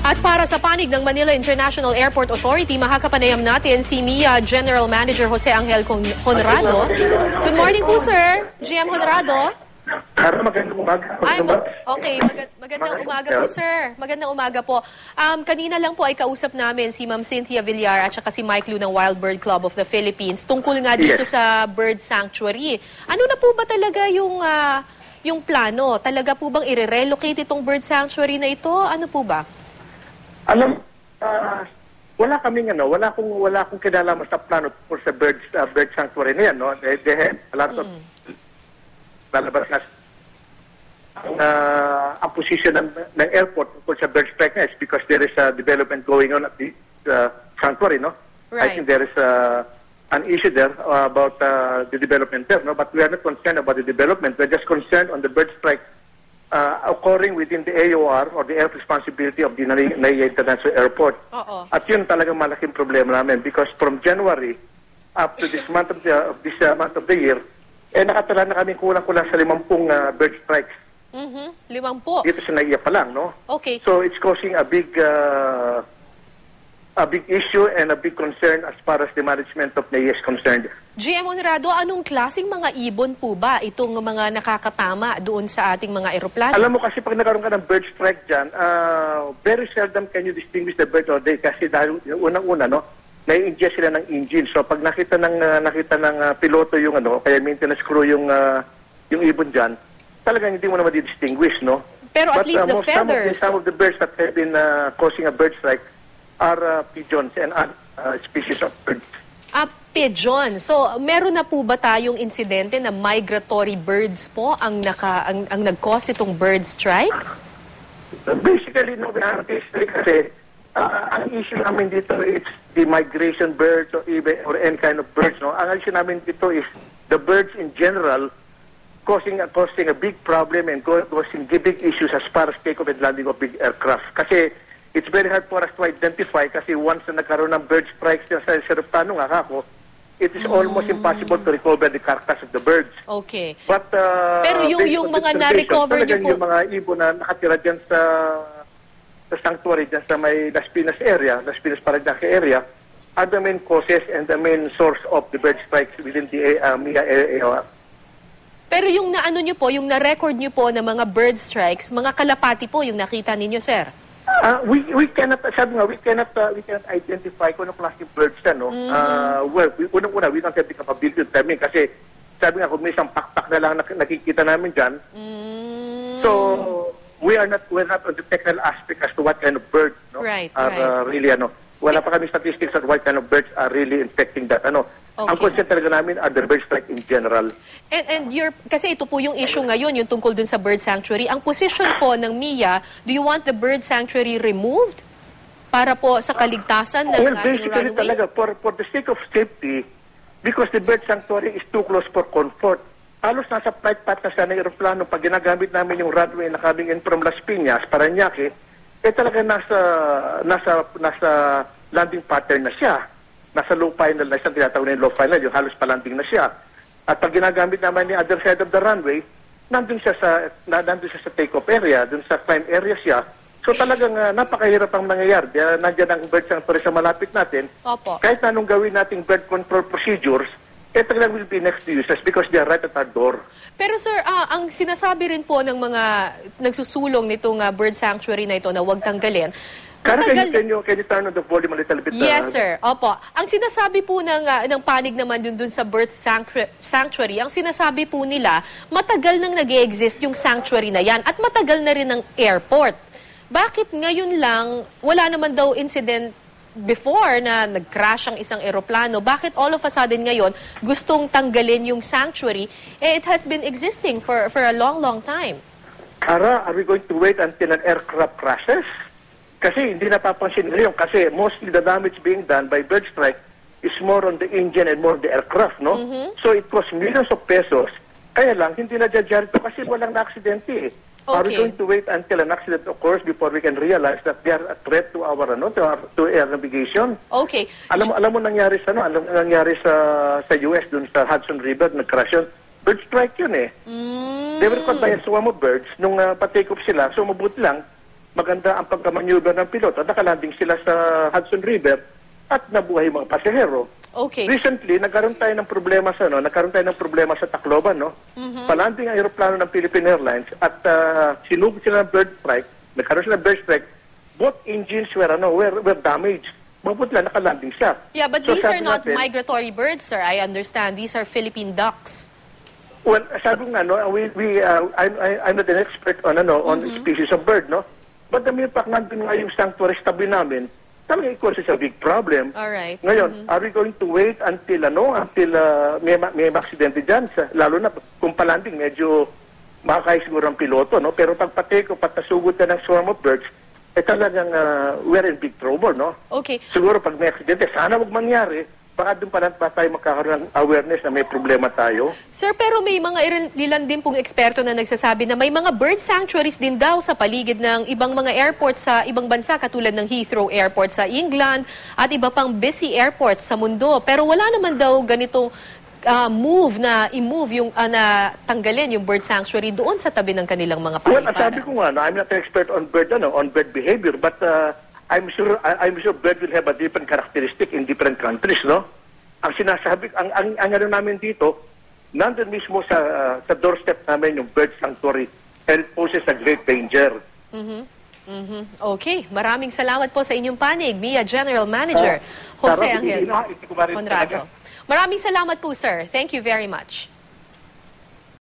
At para sa panig ng Manila International Airport Authority, makakapanayam natin si MIA General Manager Jose Angel Honrado. Good morning po, sir. GM Honrado. Magandang umaga. Magandang umaga po, sir. Magandang umaga po. Kanina lang po ay kausap namin si Ma'am Cynthia Villar at saka si Mike Lu ng Wild Bird Club of the Philippines tungkol nga dito sa bird sanctuary. Ano na po ba talaga yung plano? Talaga po bang i-relocate itong bird sanctuary na ito? Ano po ba? Alam, wala akong kinalaman sa plano for sa bird sanctuary na yan, no? They have a lot of lalabas na ang position ng airport for sa bird strike na is because there is a development going on at the sanctuary, no? Right. I think there is an issue there about the development there, no? But we are not concerned about the development. We're just concerned on the bird strike occurring within the AOR or the air responsibility of the Naiya International Airport. At yun talagang malaking problema namin because from January up to this month of the year, nakatala na kami kulang-kulang sa 50 bird strikes. 50? Dito sa Naiya pa lang, no? Okay. So it's causing a big issue and a big concern as far as the management of Naiya is concerned. GM Honrado, anong klaseng mga ibon po ba itong mga nakakatama doon sa ating mga eroplano? Alam mo kasi pag nagkaroon ka ng bird strike dyan, very seldom can you distinguish the bird or day kasi dahil unang-una, no, nai-ingest sila ng engine. So pag nakita ng piloto yung kaya maintenance crew yung ibon dyan, talagang hindi mo na madi-distinguish, no? Pero at least the feathers. Some of the birds that have been causing a bird strike are pigeons and other species of birds. Pigeon. So, meron na po ba tayong insidente na migratory birds po ang nag-cause itong bird strike? Basically, no, kasi ang issue namin dito is the migration birds or any kind of birds. No? Ang issue namin dito is the birds in general causing a big problem and causing big issues as far as takeoff and landing of big aircraft. Kasi it's very hard for us to identify kasi once na nagkaroon ng bird strikes sa aeroplano nga ako, it is almost impossible to recover the carcass of the birds. Okay. But pero yung mga na-recover niyo po, yung mga ibon na nakatira dyan sa sanctuary, dyan sa may Las Pinas area, Las Pinas Paranaque area, are the main causes and the main source of the bird strikes within the MIA area. Pero yung naano niyo po, yung na-record niyo po na mga bird strikes, mga kalapati po yung nakita ninyo, sir? We cannot identify kung anong klaseng birds na, no? Well, unang-una, we don't have the capability of timing kasi sabi nga, kung may isang pakpak na lang nakikita namin dyan. So, we're not on the technical aspect as to what kind of birds, no? Right. Really, wala pa kami statistics on what kind of birds are really infecting that, Okay. Ang concern talaga namin are the bird strike in general. And kasi ito po yung issue ngayon, yung tungkol dun sa bird sanctuary. Ang position po ng MIA, do you want the bird sanctuary removed para po sa kaligtasan ng ating runway? Talaga, for the sake of safety, because the bird sanctuary is too close for comfort. Halos nasa flight path na sa aeroplano, pag ginagamit namin yung runway na coming in from Las Piñas, Parañaque, talaga nasa landing pattern na siya. Nasa low final na isang tinatawag na yung low final, yung halos palanding na siya. At pag ginagamit naman ni other side of the runway, nandun siya sa take-off area, dun sa climb area siya. So talagang napakahirap ang mangyayari. Nandiyan ang bird sanctuary sa malapit natin. Opo. Kahit na anong gawin nating bird control procedures, talagang will be next to useless because they are right at our door. Pero sir, ang sinasabi rin po ng mga nagsusulong nitong bird sanctuary na ito na huwag tanggalin, can you turn on the volume a little bit? Yes, sir. Opo. Ang sinasabi po ng panig naman dun sa bird sanctuary, ang sinasabi po nila, matagal nang nag-e-exist yung sanctuary na yan at matagal na rin ang airport. Bakit ngayon lang, wala naman daw incident before na nag-crash ang isang eroplano? Bakit all of a sudden ngayon gustong tanggalin yung sanctuary? It has been existing for a long time. Ara, are we going to wait until an aircraft crashes? Kasi hindi napapansin ngayon kasi mostly the damage being done by bird strike is more on the engine and more on the aircraft, no? So it costs millions of pesos. Kaya lang, hindi na dyan ito kasi walang na-aksidente. Are we going to wait until an accident occurs before we can realize that they are a threat to our to air navigation? Okay. Alam mo nangyari sa sa US dun sa Hudson River, nag-crash yun. Bird strike yun eh. They were caught by a swarm of birds nung pa-take off sila. So mabuti lang maganda ang pagkamaneuver ng piloto. Nakalanding sila sa Hudson River at nabuhay yung mga pasahero. Okay. Recently, nagkaroon tayo ng problema sa Tacloban, no? Palanding ang aeroplano ng Philippine Airlines at sinugod sila ng bird strike. Nagkaroon sila ng bird strike. Both engines were damaged. Mabuti lang nakalanding siya. Yeah, but So, these are sabi not natin, migratory birds, sir. I understand. These are Philippine ducks. well, sabi nga, no, I'm not an expert on species of bird, no? But the mere fact nandun nga yung sanctuary tabi namin, talaga it causes a big problem. All right. Ngayon, are we going to wait until may aksidente dyan? Lalo na kung palanding, medyo makakaya siguro ang piloto, no? Pero pag patake o patasugod na ng swarm of birds, talagang we're in big trouble, no? Okay. Siguro pag may aksidente, sana wag mangyari, baka doon pa lang tayo magkakaroon ng awareness na may problema tayo. Sir, pero may mga ilan din pong eksperto na nagsasabi na may mga bird sanctuaries din daw sa paligid ng ibang mga airports sa ibang bansa katulad ng Heathrow Airport sa England at iba pang busy airports sa mundo. Pero wala naman daw ganitong i-move yung na tanggalin yung bird sanctuary doon sa tabi ng kanilang mga Well, paliparan. sabi ko nga, no, I'm not an expert on bird behavior, but I'm sure bird will have a different characteristic in different countries, no? Ang sinasabi, ang ano namin dito, nandun mismo sa doorstep namin yung bird sanctuary and it poses a great danger. Okay, maraming salamat po sa inyong panig, MIA General Manager Jose Sarah, Angel hindi ko marin Conrado. talaga. Maraming salamat po, sir. Thank you very much.